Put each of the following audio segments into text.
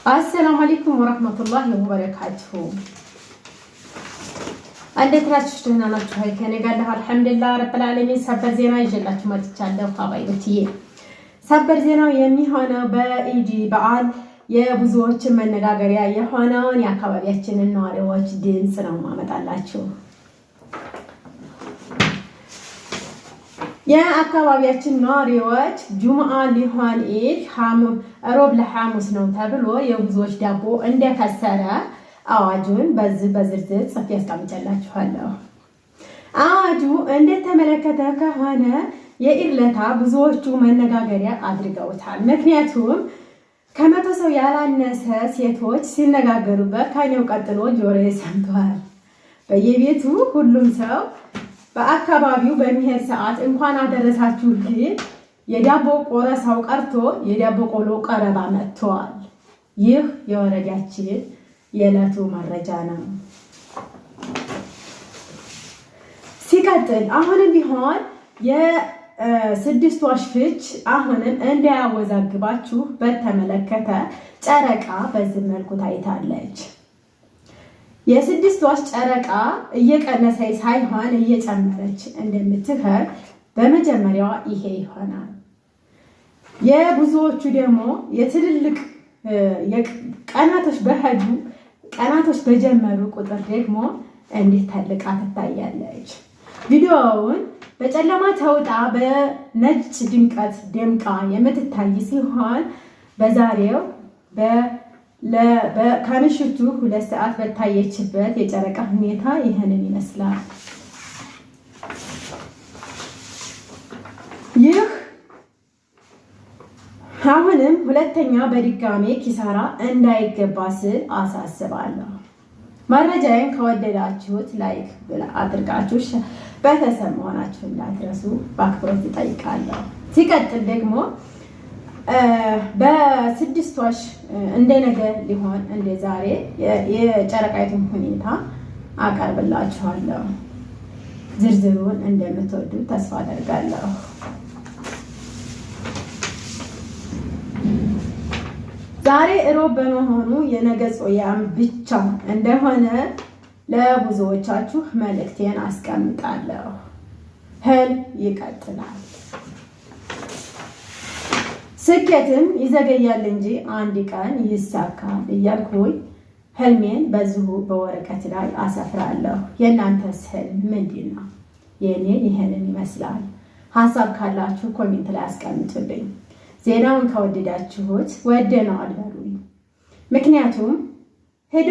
السلام عليكم ورحمة الله وبركاته. እንዴት ናችሁ? ደህና ናችሁ? ሀይ ከኔ ጋር አልሐምዱሊላህ ረብል ዓለሚን። ሰበር ዜና ይዤላችሁ መጥቻለሁ። ሀባይቦችዬ ሰበር ዜናው የሚሆነው በኢድ በዓል የብዙዎችን መነጋገሪያ የሆነውን የአካባቢያችንን ነዋሪዎች ድምጽ ነው ማመጣላችሁ። የአካባቢያችን ነዋሪዎች ጁምዓ ሊሆን ኢድ ሮብ ለሐሙስ ነው ተብሎ የብዙዎች ዳቦ እንደከሰረ አዋጁን በዝርዝር ጽፌ አስቀምጬላችኋለሁ። አዋጁ እንደተመለከተ ከሆነ የኢድ ለታ ብዙዎቹ መነጋገሪያ አድርገውታል። ምክንያቱም ከመቶ ሰው ያላነሰ ሴቶች ሲነጋገሩበት ከኔው ቀጥሎ ጆሮዬ ሰምቷል። በየቤቱ ሁሉም ሰው በአካባቢው በሚሄድ ሰዓት እንኳን አደረሳችሁ ግን የዳቦ ቆረሳው ቀርቶ የዳቦ ቆሎ ቀረባ መጥቷል። ይህ የወረዳችን የዕለቱ መረጃ ነው። ሲቀጥል አሁንም ቢሆን የስድስት ወር ፍች አሁንም እንዳያወዛግባችሁ በተመለከተ ጨረቃ በዚህ መልኩ ታይታለች። የስድስት ወር ጨረቃ እየቀነሰች ሳይሆን እየጨመረች እንደምትሄድ በመጀመሪያዋ ይሄ ይሆናል። የብዙዎቹ ደግሞ የትልልቅ ቀናቶች በጀመሩ ቁጥር ደግሞ እንዴት ተልቃ ትታያለች። ቪዲዮውን በጨለማ ተውጣ በነጭ ድምቀት ደምቃ የምትታይ ሲሆን በዛሬው ከምሽቱ 2 ሰዓት በታየችበት የጨረቃ ሁኔታ ይህንን ይመስላል። ይህ አሁንም ሁለተኛ በድጋሜ ኪሳራ እንዳይገባ ስል አሳስባለሁ። መረጃዬን ከወደዳችሁት ላይክ አድርጋችሁ ቤተሰብ መሆናችሁን እንዳትረሱ በአክብሮት እጠይቃለሁ። ሲቀጥል ደግሞ በስድስት ወር እንደ ነገ ሊሆን እንደ ዛሬ የጨረቃይቱን ሁኔታ አቀርብላችኋለሁ። ዝርዝሩን እንደምትወዱት ተስፋ አደርጋለሁ። ዛሬ እሮብ በመሆኑ የነገ ጾያም ብቻ እንደሆነ ለብዙዎቻችሁ መልእክቴን አስቀምጣለሁ። ህልም ይቀጥላል። ስኬትም ይዘገያል እንጂ አንድ ቀን ይሳካል እያልኩኝ ህልሜን በዚሁ በወረቀት ላይ አሰፍራለሁ። የእናንተስ ህልም ምንድን ነው? የእኔ ይህንን ይመስላል። ሀሳብ ካላችሁ ኮሜንት ላይ አስቀምጡልኝ። ዜናውን ከወደዳችሁት ወደነዋል በሉኝ። ምክንያቱም ሄዶ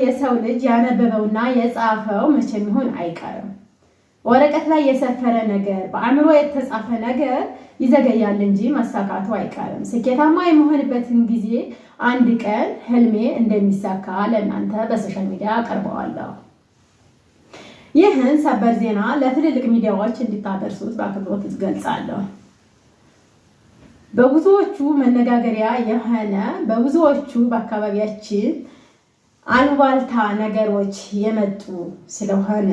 የሰው ልጅ ያነበበውና የጻፈው መቼም ይሆን አይቀርም። ወረቀት ላይ የሰፈረ ነገር በአእምሮ የተጻፈ ነገር ይዘገያል እንጂ መሳካቱ አይቀርም። ስኬታማ የመሆንበትን ጊዜ አንድ ቀን ህልሜ እንደሚሳካ ለእናንተ በሶሻል ሚዲያ አቀርበዋለሁ። ይህን ሰበር ዜና ለትልልቅ ሚዲያዎች እንድታደርሱት በአክብሮት እገልጻለሁ። በብዙዎቹ መነጋገሪያ የሆነ በብዙዎቹ በአካባቢያችን አሉባልታ ነገሮች የመጡ ስለሆነ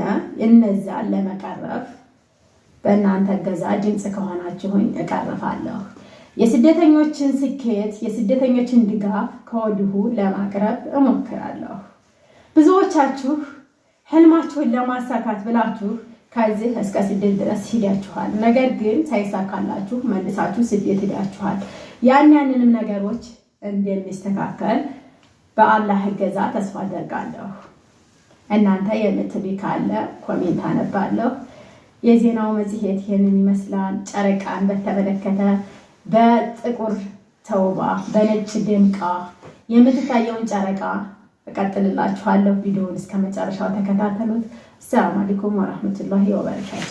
እነዛን ለመቀረፍ በእናንተ እገዛ ድምፅ ከሆናችሁኝ እቀርፋለሁ። የስደተኞችን ስኬት የስደተኞችን ድጋፍ ከወዲሁ ለማቅረብ እሞክራለሁ። ብዙዎቻችሁ ህልማችሁን ለማሳካት ብላችሁ ከዚህ እስከ ስደት ድረስ ሂዳችኋል። ነገር ግን ሳይሳካላችሁ መልሳችሁ ስደት ሂዳችኋል። ያንንም ነገሮች እንደሚስተካከል በአላህ እገዛ ተስፋ አደርጋለሁ። እናንተ የምትሉ ካለ ኮሜንት አነባለሁ። የዜናው መጽሔት ይህንን ይመስላል። ጨረቃን በተመለከተ በጥቁር ተውባ በነጭ ደምቃ የምትታየውን ጨረቃ እቀጥልላችኋለሁ። ቪዲዮውን እስከ መጨረሻው ተከታተሉት። ሰላም አለይኩም ወራህመቱላሂ ወበረካቱ።